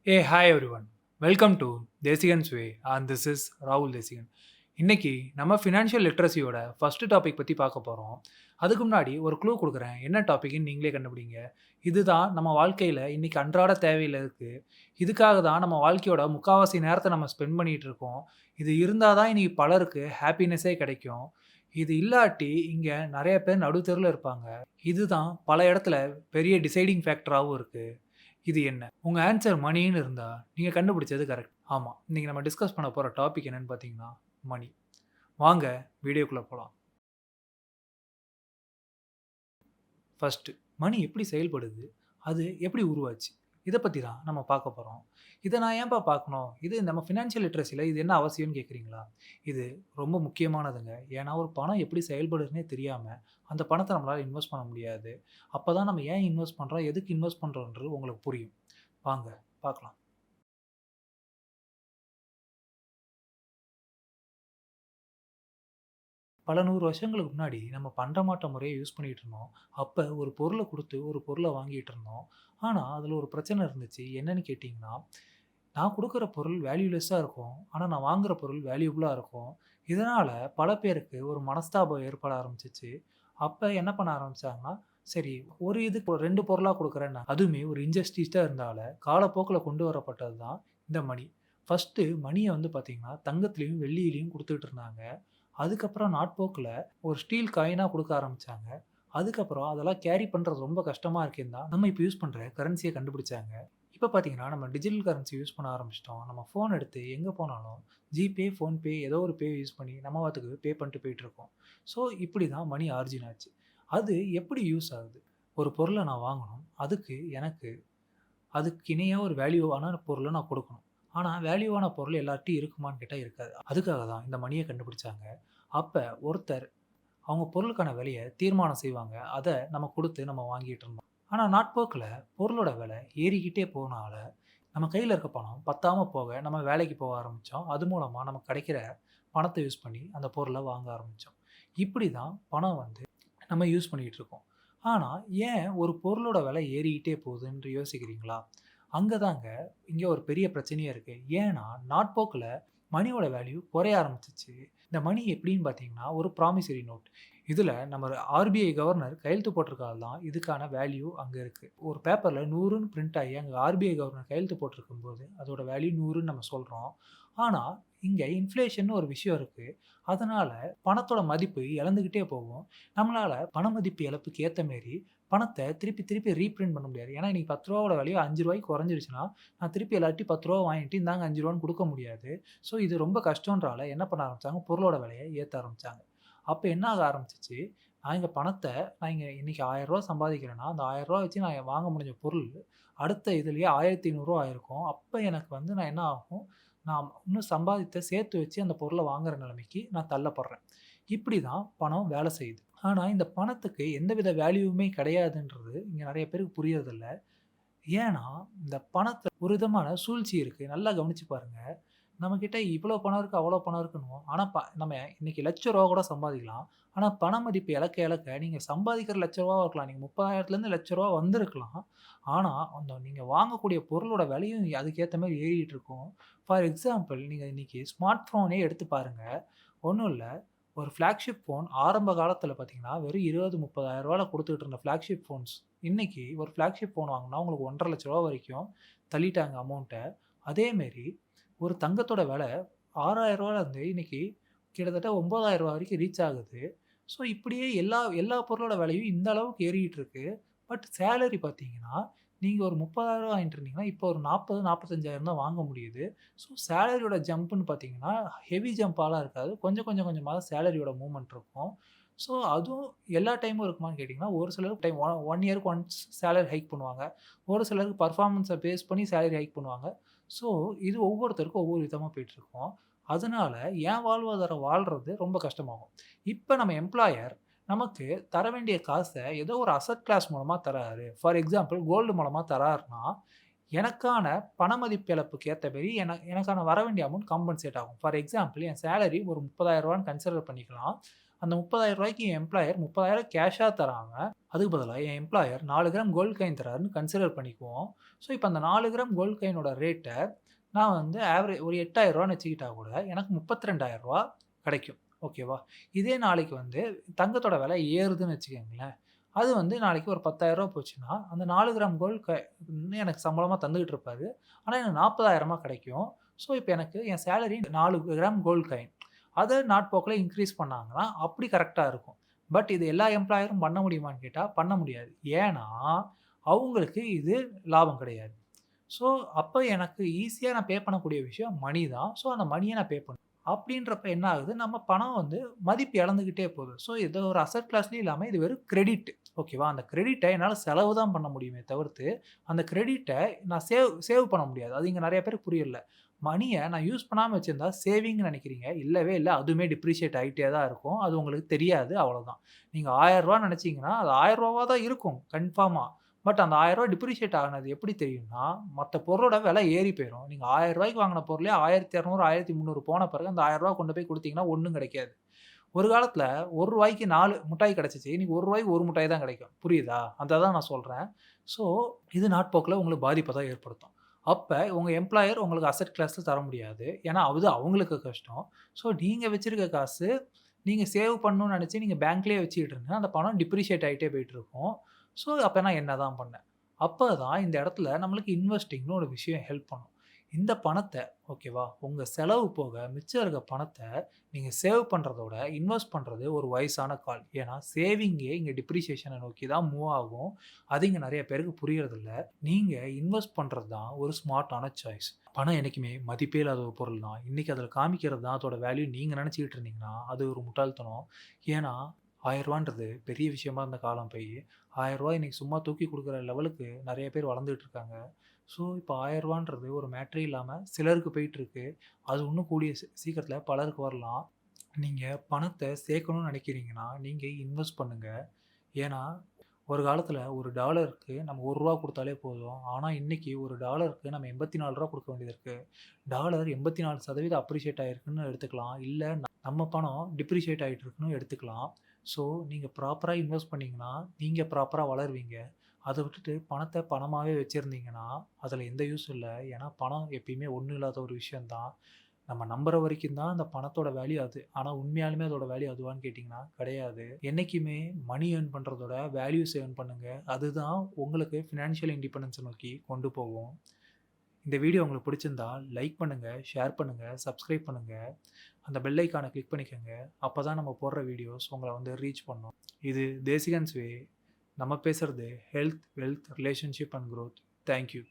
Hey, hi everyone. Welcome to Desigan's Way and this is ராகுல் தேசிகன். இன்னைக்கு நம்ம financial லிட்ரஸியோட first topic பற்றி பார்க்க போகிறோம். அதுக்கு முன்னாடி ஒரு க்ளூ கொடுக்குறேன். என்ன டாபிக்னு நீங்களே கண்டுபிடிங்க. இதுதான் நம்ம வாழ்க்கையில் இன்னைக்கு அன்றாட தேவையில் இருக்குது. இதுக்காக தான் நம்ம வாழ்க்கையோட முக்காவாசி நேரத்தை நம்ம ஸ்பெண்ட் பண்ணிகிட்டு இருக்கோம். இது இருந்தால் தான் இன்னைக்கு பலருக்கு ஹாப்பினஸே கிடைக்கும். இது இல்லாட்டி இங்கே நிறைய பேர் நடுத்தெருவில் இருப்பாங்க. இதுதான் பல இடத்துல பெரிய டிசைடிங் ஃபேக்டராகவும் இருக்குது. இது என்ன? உங்க ஆன்சர் மணின்னு இருந்தா, நீங்க கண்டுபிடிச்சது கரெக்ட். ஆமா. இன்னைக்கு நம்ம டிஸ்கஸ் பண்ண போற டாபிக் என்னன்னு பார்த்தீங்கன்னா, மணி. வாங்க வீடியோக்குள்ள போலாம். ஃபர்ஸ்ட்டு மணி எப்படி செயல்படுது? அது எப்படி உருவாச்சு? இத பத்தி தான் நம்ம பார்க்க போறோம். இத நான் ஏன்பா பார்க்கணும்? இது நம்ம ஃபினான்ஷியல் லிட்ரஸில இது என்ன அவசியம்னு கேட்குறீங்களா? இது ரொம்ப முக்கியமானதுங்க. ஏன்னா ஒரு பணம் எப்படி செயல்படுதுன்னே தெரியாம, அந்த பணத்த நம்மளால இன்வெஸ்ட் பண்ண முடியாது. அப்பதான் நம்ம ஏன் இன்வெஸ்ட் பண்றோம்? எதுக்கு இன்வெஸ்ட் பண்றோன்றது உங்களுக்கு புரியும். வாங்க பார்க்கலாம். பல 100 வருஷங்களுக்கு முன்னாடி நம்ம பண்டமாற்ற முறைய யூஸ் பண்ணிட்டு இருந்தோம். அப்ப ஒரு பொருள குடுத்து ஒரு பொருள வாங்கிட்டு இருந்தோம். ஆனா, அதுல ஒரு பிரச்சனை இருந்துச்சு. என்னன்னு கேட்டீங்கன்னா, நான் குடுக்குற பொருள் வேல்யூலெஸ்ஸா இருக்கும். ஆனா, நான் வாங்குற பொருள் வேல்யூபிளா இருக்கும். இதனால பல பேருக்கு ஒரு மனஸ்தாபம் ஏற்பட ஆரம்பிச்சுச்சு. அப்ப என்ன பண்ண ஆரம்பிச்சாங்கன்னா, சரி ஒரு இதுக்கு 2 பொருளா குடுக்குறேன்னா, அதுவுமே ஒரு இன்ஜஸ்டிஸா இருந்தால காலப்போக்குல கொண்டு வரப்பட்டது தான் இந்த மணி. ஃபர்ஸ்ட்டு மணிய வந்து பார்த்தீங்கன்னா, தங்கத்திலயும், வெள்ளியிலயும் குடுத்துட்டு இருந்தாங்க. அதுக்கப்புறம் நாட்போக்குல ஒரு ஸ்டீல் காயினா குடுக்க ஆரம்பிச்சாங்க. அதுக்கப்புறம் அதெல்லாம் கேரி பண்றது ரொம்ப கஷ்டமா இருக்கேன்னு தான் நம்ம இப்ப யூஸ் பண்ற கரன்சிய கண்டுபிடிச்சாங்க. இப்ப பார்த்தீங்கன்னா, நம்ம டிஜிட்டல் கரன்சி யூஸ் பண்ண ஆரம்பிச்சுட்டோம். நம்ம ஃபோன் எடுத்து எங்க போனாலும் ஜிபே, ஃபோன்பே ஏதோ ஒரு பே யூஸ் பண்ணி நம்ம பாட்டுக்கு பே பண்ணிட்டு போயிட்டுருக்கோம். ஸோ இப்படி தான் மணி ஆரிஜின் ஆச்சு. அது எப்படி யூஸ் ஆகுது? ஒரு பொருள நான் வாங்கணும். அதுக்கு இணையா ஒரு வேல்யூவான பொருள நான் குடுக்கணும். ஆனா, வேல்யூவான பொருள் எல்லார்ட்டயும் இருக்குமான்னு கேட்டா இருக்காது. அதுக்காக தான் இந்த மணிய கண்டுபிடிச்சாங்க. அப்ப ஒருத்தர் அவங்க பொருளுக்கான விலைய தீர்மானம் செய்வாங்க. அத நம்ம குடுத்து நம்ம வாங்கிட்டு இருந்தோம். ஆனா நாட்போக்குல பொருளோட விலை ஏறிக்கிட்டே போனால, நம்ம கையில இருக்க பணம் பத்தாம போக நம்ம வேலைக்கு போக ஆரம்பிச்சோம். அது மூலமா நமக்கு கிடைக்கிற பணத்த யூஸ் பண்ணி அந்த பொருள வாங்க ஆரம்பிச்சோம். இப்படி தான் பணம் வந்து நம்ம யூஸ் பண்ணிட்டு இருக்கோம். ஆனா, ஏன் ஒரு பொருளோட விலை ஏறிக்கிட்டே போகுதுன்னு யோசிக்கிறீங்களா? அங்க தாங்க இங்க ஒரு பெரிய பிரச்சனையே இருக்கு. ஏன்னா, நாட்போக்குல மணியோட வேல்யூ குறைய ஆரம்பிச்சுச்சு. இந்த மணி எப்படின்னு பார்த்தீங்கன்னா, ஒரு ப்ராமிசரி நோட். இதுல நம்ம ஆர்பிஐ கவர்னர் கையெழுத்து போட்டிருக்கால் தான் இதுக்கான வேல்யூ அங்க இருக்கு. ஒரு பேப்பர்ல 100ன்னு பிரிண்ட் ஆகி அங்க ஆர்பிஐ கவர்னர் கையெழுத்து போட்டிருக்கும்போது, அதோட வேல்யூ 100ன்னு நம்ம சொல்றோம். ஆனா, இங்க இன்ஃப்ளேஷன்னு ஒரு விஷயம் இருக்கு. அதனால பணத்தோட மதிப்பு இழந்துகிட்டே போகும். நம்மளால பண மதிப்பு இழப்புக்கு ஏத்த மாரி பணத்த திருப்பி திருப்பி ரீபிரிண்ட் பண்ண முடியாது. ஏன்னா, இன்னைக்கு ரூ. 10வோட வேல்யூ ரூ. 5க்கு குறைஞ்சிருச்சுன்னா, நான் திருப்பி எல்லார்ட்டயும் ரூ. 10 வாங்கிட்டு இந்தாங்க ரூ. 5ன்னு குடுக்க முடியாது. ஸோ, இது ரொம்ப கஷ்டம்ன்றால என்ன பண்ண ஆரம்பிச்சாங்க, பொருளோட விலைய ஏத்த ஆரம்பிச்சாங்க. அப்ப என்ன ஆக ஆரம்பிச்சுச்சு, நான் இங்க இன்னைக்கு ரூ. 1000 சம்பாதிக்கிறேன்னா, அந்த ரூ. 1000 வச்சு நான் வாங்க முடிஞ்ச பொருள், அடுத்த இதுலயே ரூ. 1500 ஆயிருக்கும். அப்ப எனக்கு வந்து நான் என்ன ஆகும், நான் இன்னும் சம்பாதித்த சேர்த்து வச்சு அந்த பொருள வாங்குற நிலைமைக்கு நான் தள்ளப்படுறேன். இப்படி தான் பணம் வேலை செய்யுது. ஆனா, இந்த பணத்துக்கு எந்தவித வேல்யூவுமே கிடையாதுன்றது இங்க நெறைய பேருக்கு புரியறதில்ல. ஏன்னா, இந்த பணத்துல ஒரு விதமான சூழ்ச்சி இருக்கு. நல்லா கவனிச்சு பாருங்க. நம்மகிட்ட இவ்வளோ பணம் இருக்கு, அவ்வளோ பணம் இருக்குன்னுவோம். ஆனா, நம்ம இன்னைக்கு ரூ. 1,00,000 கூட சம்பாதிக்கலாம். ஆனா, பண மதிப்பு இழக்க இழக்க நீங்க சம்பாதிக்கிற ரூ. 1,00,000 இருக்கலாம். நீங்க 30,000லேருந்து ரூ. 1,00,000 வந்திருக்கலாம். ஆனா, அந்த நீங்க வாங்கக்கூடிய பொருளோட விலையும் அதுக்கேத்த மாரி ஏறிட்டு இருக்கும். ஃபார் எக்ஸாம்பிள் நீங்க இன்னைக்கு ஸ்மார்ட் ஃபோனே எடுத்து பாருங்க. ஒண்ணும் இல்ல. ஒரு ஃபிளாக்ஷிப் ஃபோன் ஆரம்ப காலத்தில பார்த்தீங்கன்னா, வெறும் 20, 30,000ல குடுத்துட்டு இருந்த ஃபிளாக்ஷிப் ஃபோன்ஸ், இன்னைக்கு ஒரு ஃபிளாக்ஷிப் ஃபோன் வாங்குனா உங்களுக்கு ரூ. 1,50,000 வரைக்கும் தள்ளிட்டாங்க அமௌண்ட்ட. அதேமாரி ஒரு தங்கத்தோட விலை ரூ. 6,000லேருந்து இன்னைக்கு கிட்டத்தட்ட ரூ. 9,000 வரைக்கும் ரீச் ஆகுது. ஸோ இப்படியே எல்லா எல்லா பொருளோட விலையும் இந்த அளவுக்கு ஏறிட்டு இருக்கு. பட் சேலரி பார்த்தீங்கன்னா, நீங்க ஒரு 30,000 வாங்கிட்டு இருந்தீங்கன்னா, இப்போ ஒரு 40, 45,000 தான் வாங்க முடியுது. ஸோ சேலரியோட ஜம்ப்ன்னு பார்த்தீங்கன்னா, ஹெவி ஜம்ப்பாலாம் இருக்காது. கொஞ்சம் கொஞ்சம் கொஞ்சமா தான் சேலரியோட மூவ்மெண்ட் இருக்கும். ஸோ அதுவும் எல்லா டைமும் இருக்குமான்னு கேட்டீங்கன்னா, ஒரு சிலருக்கு டைம் 1 இயர்க்கு ஒன்ஸ் சேலரி ஹைக் பண்ணுவாங்க. ஒரு சிலருக்கு பெர்ஃபார்மன்ஸ பேஸ் பண்ணி சேலரி ஹைக் பண்ணுவாங்க. ஸோ இது ஒவ்வொருத்தருக்கும் ஒவ்வொரு விதமா போயிட்டுருக்கும். அதனால என் வாழ்வாதாரம் வாழ்றது ரொம்ப கஷ்டமாகும். இப்ப நம்ம எம்ப்ளாயர் நமக்கு தர வேண்டிய காச ஏதோ ஒரு அசெட் கிளாஸ் மூலமா தராரு. ஃபார் எக்ஸாம்பிள் கோல்டு மூலமா தராருன்னா, எனக்கான பண மதிப்பு இழப்புக்கு ஏத்த மாரி எனக்கான வர வேண்டிய அமௌண்ட் காம்பன்சேட் ஆகும். ஃபார் எக்ஸாம்பிள் என் சேலரி ஒரு ரூ. 30,000ன்னு கன்சிடர் பண்ணிக்கலாம். அந்த ரூ. 30,000க்கு என் எம்ப்ளாயர் 30,000 கேஷா தராங்க. அதுக்கு பதிலா என் எம்ப்ளாயர் 4 கிராம் கோல்ட் காயின் தராருன்னு கன்சிடர் பண்ணிக்குவோம். ஸோ, இப்ப அந்த 4 கிராம் கோல்ட் காயினோட ரேட்ட நான் வந்து ஒரு ரூ. 8,000ன்னு வச்சுக்கிட்டா கூட எனக்கு ரூ. 32,000 கிடைக்கும். ஓகேவா? இதே நாளைக்கு வந்து தங்கத்தோட விலை ஏறுதுன்னு வச்சுக்கங்களேன். அது வந்து நாளைக்கு ஒரு ரூ. 10,000 போச்சுன்னா, அந்த 4 கிராம் கோல்ட் எனக்கு சம்பளமா தந்துகிட்டு இருப்பாரு. ஆனா எனக்கு 40,000 கிடைக்கும். ஸோ, இப்ப எனக்கு என் சேலரி 4 கிராம் கோல்ட் காயின். அத நாட்போக்குல இன்கிரீஸ் பண்ணாங்கன்னா, அப்படி கரெக்ட்டா இருக்கும். பட் இது எல்லா எம்ப்ளாயரும் பண்ண முடியுமான்னு கேட்டா, பண்ண முடியாது. ஏன்னா, அவங்களுக்கு இது லாபம் கிடையாது. ஸோ, அப்ப எனக்கு ஈஸியா நான் பே பண்ணக்கூடிய விஷயம் மணி தான். ஸோ, அந்த மணிய நான் பே பண்ணுவேன். அப்படின்றப்ப என்ன ஆகுது, நம்ம பணம் வந்து மதிப்பு இழந்துகிட்டே போகுது. ஸோ, இது ஒரு அசெட் கிளாஸ்லயும் இல்லாம இது வெறும் கிரெடிட். ஓகேவா? அந்த கிரெடிட்ட என்னால செலவு தான் பண்ண முடியுமே தவிர்த்து, அந்த கிரெடிட்ட நான் சேவ் பண்ண முடியாது. அது இங்க நெறைய பேருக்கு புரியல. மணிய நான் யூஸ் பண்ணாம வச்சிருந்தா சேவிங்ன்னு நெனைக்கிறீங்க. இல்லவே இல்ல. அதுவுமே டிப்ரிஷியேட் ஆயிட்டே தான் இருக்கும். அது உங்களுக்கு தெரியாது. அவ்வளோதான். நீங்க ரூ. 1000 நெனச்சீங்கன்னா, அது ரூ. 1000 தான் இருக்கும் கன்ஃபார்மா. பட் அந்த ரூ. 1000 டிப்ரிஷியேட் ஆனது எப்படி தெரியும்னா, மத்த பொருளோட விலை ஏறி போயிரும். நீங்க ரூ. 1000க்கு வாங்குன பொருளே 1200, 1300 போன பிறகு அந்த ரூ. 1000 கொண்டு போய் குடுத்தீங்கன்னா ஒண்ணும் கிடைக்காது. ஒரு காலத்துல ரூ. 1க்கு 4 முட்டாய் கிடைச்சுச்சு. இன்னைக்கு ரூ. 1க்கு 1 முட்டாய் தான் கிடைக்கும். புரியுதா? அத தான் நான் சொல்றேன். ஸோ, இது நாட்போக்குல உங்களுக்கு பாதிப்ப தான் ஏற்படுத்தும். அப்ப உங்க எம்ப்ளாயர் உங்களுக்கு அசெட் கிளாஸ்ல தர முடியாது. ஏன்னா, அது அவங்களுக்கு கஷ்டம். ஸோ, நீங்க வச்சிருக்க காசு நீங்க சேவ் பண்ணணும்னு நெனச்சு நீங்க பேங்க்லயே வச்சுக்கிட்டு இருங்க. அந்த பணம் டிப்ரிஷியேட் ஆயிட்டே போயிட்டுருக்கும். ஸோ, அப்ப நான் என்னதான் பண்ணேன்? அப்பதான் இந்த இடத்துல நம்மளுக்கு இன்வெஸ்டிங்ன்னு ஒரு விஷயம் ஹெல்ப் பண்ணும். இந்த பணத்த ஓகேவா, உங்க செலவு போக மிச்சம் இருக்க பணத்த நீங்க சேவ் பண்றதோட, இன்வெஸ்ட் பண்றது ஒரு வயசான கால். ஏன்னா, சேவிங்கே இங்க டிப்ரிசியேஷன நோக்கி தான் மூவ் ஆகும். அது இங்க நெறைய பேருக்கு புரியறதில்ல. நீங்க இன்வெஸ்ட் பண்றது தான் ஒரு ஸ்மார்ட்டான சாய்ஸ். பணம் என்னைக்குமே மதிப்பே இல்லாத ஒரு பொருள் தான். இன்னைக்கு அதில காமிக்கிறது தான் அதோட வேல்யூ நீங்க நெனச்சுக்கிட்டு இருந்தீங்கன்னா, அது ஒரு முட்டாள்தனம். ஏன்னா, ரூ. 1000ன்றது பெரிய விஷயமா இருந்த காலம் போயி, ரூ. 1000 இன்னைக்கு சும்மா தூக்கி குடுக்குற லெவலுக்கு நெறைய பேர் வளர்ந்துட்டு இருக்காங்க. ஸோ, இப்ப ரூ. 1000ன்றது ஒரு மேட்டரே இல்லாம சிலருக்கு போயிட்டுருக்கு. அது இன்னும் கூடிய சீக்கிரத்தில பலருக்கு வரலாம். நீங்க பணத்த சேர்க்கணும்னு நெனைக்கிறீங்கன்னா, நீங்க இன்வெஸ்ட் பண்ணுங்க. ஏன்னா, ஒரு காலத்தில ஒரு டாலருக்கு நம்ம ரூ. 1 குடுத்தாலே போதும். ஆனா, இன்னைக்கு ஒரு டாலருக்கு நம்ம ரூ. 84 குடுக்க வேண்டியது இருக்கு. டாலர் 84% அப்ரிஷியேட் ஆயிருக்குன்னு எடுத்துக்கலாம். இல்ல நம்ம பணம் டிப்ரிஷியேட் ஆயிட்டு இருக்குன்னு எடுத்துக்கலாம். ஸோ, நீங்க ப்ராப்பரா இன்வெஸ்ட் பண்ணீங்கன்னா, நீங்க ப்ராப்பரா வளருவீங்க. அத விட்டுட்டு பணத்த பணமாவே வச்சிருந்தீங்கன்னா, அதில எந்த யூஸும் இல்ல. ஏன்னா, பணம் எப்பயுமே ஒண்ணும் இல்லாத ஒரு விஷயம் தான். நம்ம நம்புற வரைக்கும் தான் அந்த பணத்தோட வேல்யூ அது. ஆனா உண்மையாலுமே அதோட வேல்யூ அதுவான்னு கேட்டீங்கன்னா, கிடையாது. என்னைக்குமே மணி ஏர்ன் பண்றதோட வேல்யூஸ் ஏர்ன் பண்ணுங்க. அதுதான் உங்களுக்கு ஃபினான்ஷியல் இண்டிபெண்டன்ஸ நோக்கி கொண்டு போகும். இந்த வீடியோ உங்களுக்கு பிடிச்சிருந்தா லைக் பண்ணுங்க, ஷேர் பண்ணுங்க, சப்ஸ்கிரைப் பண்ணுங்க. அந்த பெல் ஐகான கிளிக் பண்ணிக்கங்க. அப்பதான் நம்ம போடுற வீடியோஸ் உங்கள வந்து ரீச் பண்ணும். இது தேசிகன்ஸ் வே. நம்ம பேசுறது health, wealth, relationship and growth. Thank you.